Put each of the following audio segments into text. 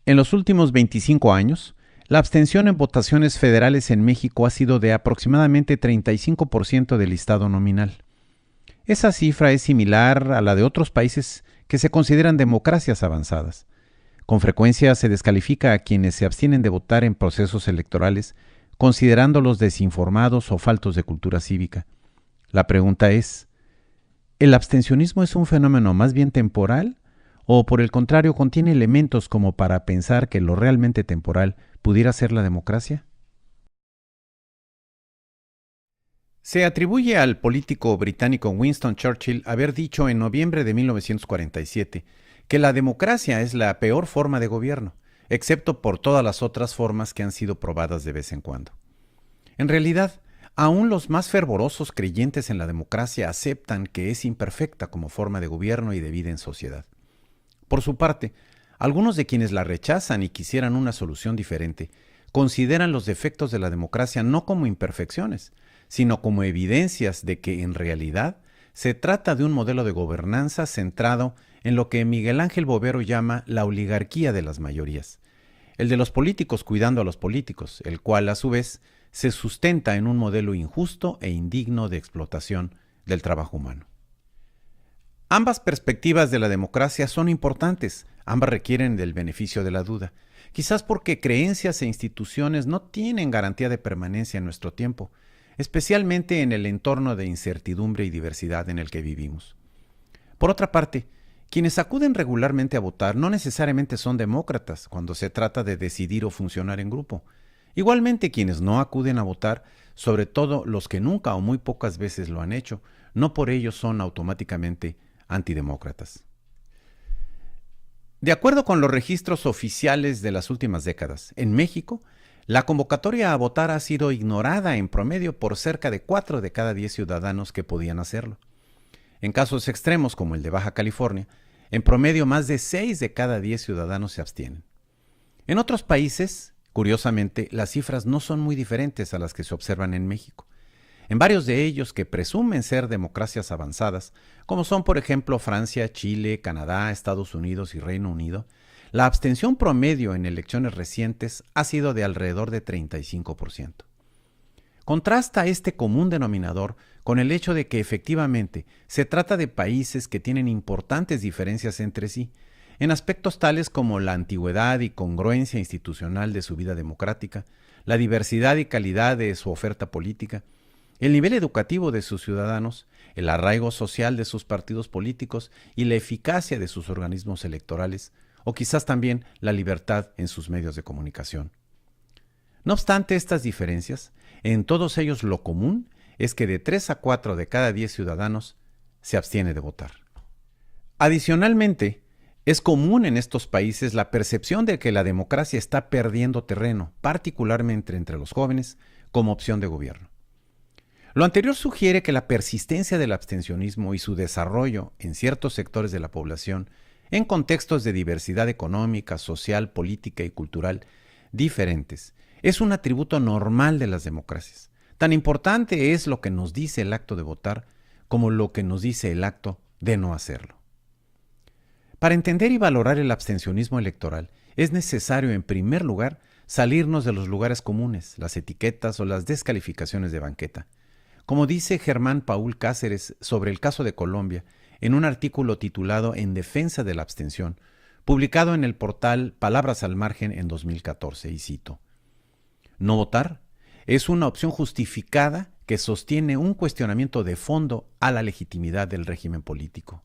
En los últimos 25 años, la abstención en votaciones federales en México ha sido de aproximadamente 35% del listado nominal. Esa cifra es similar a la de otros países que se consideran democracias avanzadas. Con frecuencia se descalifica a quienes se abstienen de votar en procesos electorales, considerándolos desinformados o faltos de cultura cívica. La pregunta es, ¿el abstencionismo es un fenómeno más bien temporal o por el contrario contiene elementos como para pensar que lo realmente temporal pudiera ser la democracia? Se atribuye al político británico Winston Churchill haber dicho en noviembre de 1947 que la democracia es la peor forma de gobierno, excepto por todas las otras formas que han sido probadas de vez en cuando. En realidad, aún los más fervorosos creyentes en la democracia aceptan que es imperfecta como forma de gobierno y de vida en sociedad. Por su parte, algunos de quienes la rechazan y quisieran una solución diferente, consideran los defectos de la democracia no como imperfecciones, sino como evidencias de que en realidad se trata de un modelo de gobernanza centrado en lo que Miguel Ángel Bovero llama la oligarquía de las mayorías, el de los políticos cuidando a los políticos, el cual a su vez se sustenta en un modelo injusto e indigno de explotación del trabajo humano. Ambas perspectivas de la democracia son importantes, ambas requieren del beneficio de la duda, quizás porque creencias e instituciones no tienen garantía de permanencia en nuestro tiempo, especialmente en el entorno de incertidumbre y diversidad en el que vivimos. Por otra parte, quienes acuden regularmente a votar no necesariamente son demócratas cuando se trata de decidir o funcionar en grupo. Igualmente, quienes no acuden a votar, sobre todo los que nunca o muy pocas veces lo han hecho, no por ello son automáticamente antidemócratas. De acuerdo con los registros oficiales de las últimas décadas, en México, la convocatoria a votar ha sido ignorada en promedio por cerca de 4 de cada 10 ciudadanos que podían hacerlo. En casos extremos como el de Baja California, en promedio más de 6 de cada 10 ciudadanos se abstienen. En otros países, curiosamente, las cifras no son muy diferentes a las que se observan en México. En varios de ellos que presumen ser democracias avanzadas, como son por ejemplo Francia, Chile, Canadá, Estados Unidos y Reino Unido, la abstención promedio en elecciones recientes ha sido de alrededor de 35%. Contrasta este común denominador con el hecho de que efectivamente se trata de países que tienen importantes diferencias entre sí, en aspectos tales como la antigüedad y congruencia institucional de su vida democrática, la diversidad y calidad de su oferta política, el nivel educativo de sus ciudadanos, el arraigo social de sus partidos políticos y la eficacia de sus organismos electorales, o quizás también la libertad en sus medios de comunicación. No obstante estas diferencias, en todos ellos lo común es que de 3 a 4 de cada 10 ciudadanos se abstiene de votar. Adicionalmente, es común en estos países la percepción de que la democracia está perdiendo terreno, particularmente entre los jóvenes, como opción de gobierno. Lo anterior sugiere que la persistencia del abstencionismo y su desarrollo en ciertos sectores de la población, en contextos de diversidad económica, social, política y cultural diferentes, es un atributo normal de las democracias. Tan importante es lo que nos dice el acto de votar como lo que nos dice el acto de no hacerlo. Para entender y valorar el abstencionismo electoral, es necesario, en primer lugar, salirnos de los lugares comunes, las etiquetas o las descalificaciones de banqueta. Como dice Germán Paul Cáceres sobre el caso de Colombia, en un artículo titulado En defensa de la abstención, publicado en el portal Palabras al Margen en 2014, y cito: no votar es una opción justificada que sostiene un cuestionamiento de fondo a la legitimidad del régimen político.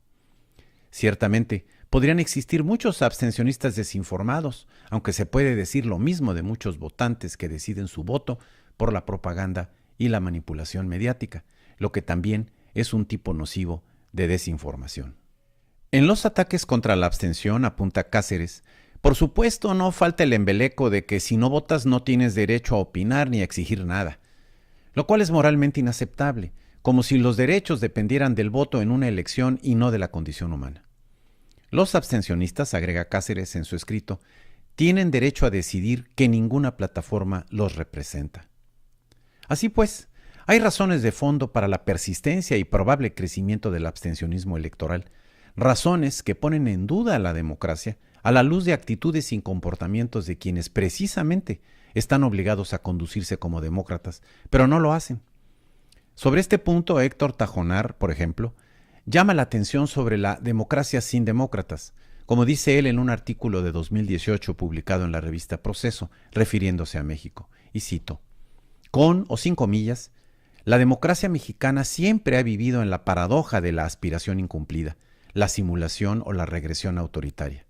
Ciertamente, podrían existir muchos abstencionistas desinformados, aunque se puede decir lo mismo de muchos votantes que deciden su voto por la propaganda y la manipulación mediática, lo que también es un tipo nocivo de desinformación. En los ataques contra la abstención, apunta Cáceres, por supuesto no falta el embeleco de que si no votas no tienes derecho a opinar ni a exigir nada, lo cual es moralmente inaceptable, como si los derechos dependieran del voto en una elección y no de la condición humana. Los abstencionistas, agrega Cáceres en su escrito, tienen derecho a decidir que ninguna plataforma los representa. Así pues, hay razones de fondo para la persistencia y probable crecimiento del abstencionismo electoral, razones que ponen en duda a la democracia, a la luz de actitudes y comportamientos de quienes precisamente están obligados a conducirse como demócratas, pero no lo hacen. Sobre este punto, Héctor Tajonar, por ejemplo, llama la atención sobre la democracia sin demócratas, como dice él en un artículo de 2018 publicado en la revista Proceso, refiriéndose a México, y cito: con o sin comillas, la democracia mexicana siempre ha vivido en la paradoja de la aspiración incumplida, la simulación o la regresión autoritaria.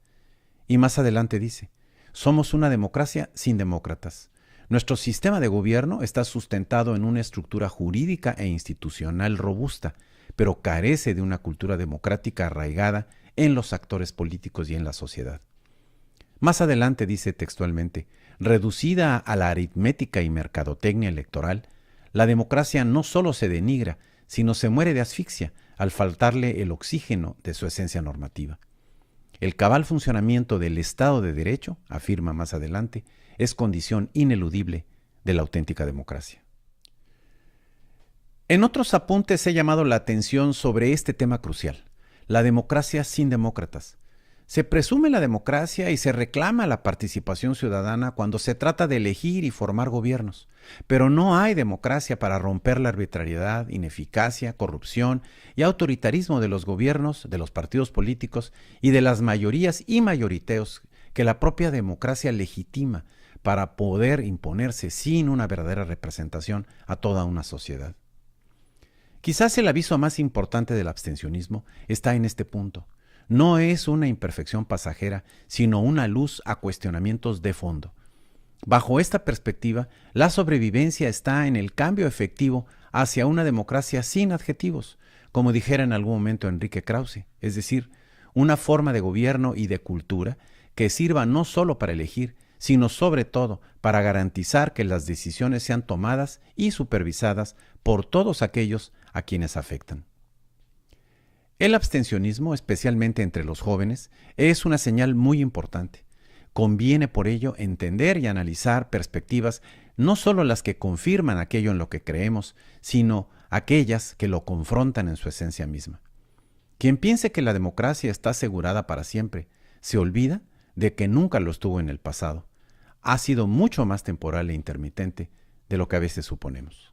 Y más adelante dice: somos una democracia sin demócratas. Nuestro sistema de gobierno está sustentado en una estructura jurídica e institucional robusta, pero carece de una cultura democrática arraigada en los actores políticos y en la sociedad. Más adelante dice textualmente: reducida a la aritmética y mercadotecnia electoral, la democracia no solo se denigra, sino se muere de asfixia al faltarle el oxígeno de su esencia normativa. El cabal funcionamiento del Estado de Derecho, afirma más adelante, es condición ineludible de la auténtica democracia. En otros apuntes he llamado la atención sobre este tema crucial: la democracia sin demócratas. Se presume la democracia y se reclama la participación ciudadana cuando se trata de elegir y formar gobiernos, pero no hay democracia para romper la arbitrariedad, ineficacia, corrupción y autoritarismo de los gobiernos, de los partidos políticos y de las mayorías y mayoriteos que la propia democracia legitima para poder imponerse sin una verdadera representación a toda una sociedad. Quizás el aviso más importante del abstencionismo está en este punto. No es una imperfección pasajera, sino una luz a cuestionamientos de fondo. Bajo esta perspectiva, la sobrevivencia está en el cambio efectivo hacia una democracia sin adjetivos, como dijera en algún momento Enrique Krause, es decir, una forma de gobierno y de cultura que sirva no solo para elegir, sino sobre todo para garantizar que las decisiones sean tomadas y supervisadas por todos aquellos a quienes afectan. El abstencionismo, especialmente entre los jóvenes, es una señal muy importante. Conviene por ello entender y analizar perspectivas no solo las que confirman aquello en lo que creemos, sino aquellas que lo confrontan en su esencia misma. Quien piense que la democracia está asegurada para siempre, se olvida de que nunca lo estuvo en el pasado. Ha sido mucho más temporal e intermitente de lo que a veces suponemos.